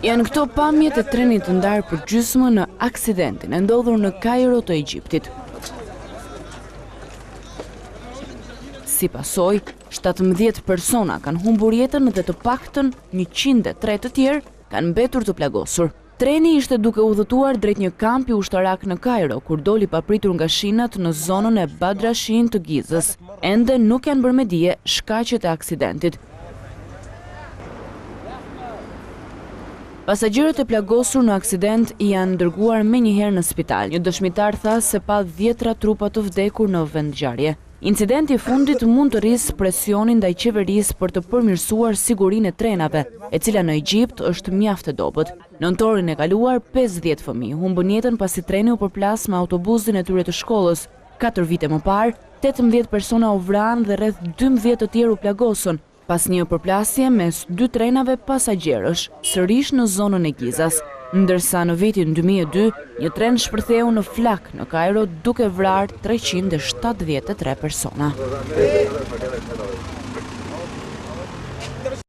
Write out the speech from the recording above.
Janë këto pamjet e trenit të ndarë për gjysmë në aksidentin e ndodhur në Kairo të Egjiptit. Si pasoj, 17 persona kanë humbur jetën dhe të paktën 103 të tjerë kanë mbetur të plagosur. Treni ishte duke udhëtuar drejt një kampi ushtarak në Kairo, kur doli papritur nga shinat në zonën e Badrashin të Gizës. Ende nuk janë bërë me dije shkaqet e aksidentit. Pasagjerët e plagosur në aksident janë dërguar menjëherë në spital. Një dëshmitar tha se pa 10 trupa të vdekur në vendngjarje. Incidenti i fundit mund të rrisë presionin ndaj qeverisë për të përmirësuar sigurinë e trenave, e cila në Egjipt është mjaft e dobët. Në nëntorin e kaluar, 50 fëmijë humbën jetën pasi treni u përplas me autobusin e tyre të shkollës. 4 vite më parë, 18 persona u vranë dhe rreth 12 të tjerë u plagosën pas një përplasje mes 2 trenave pasagjerësh, sërish në zonën e Gizas. Ndërsa në vitin 2002, një tren shpërtheu në flak në Kairo duke vrarë 373 persona.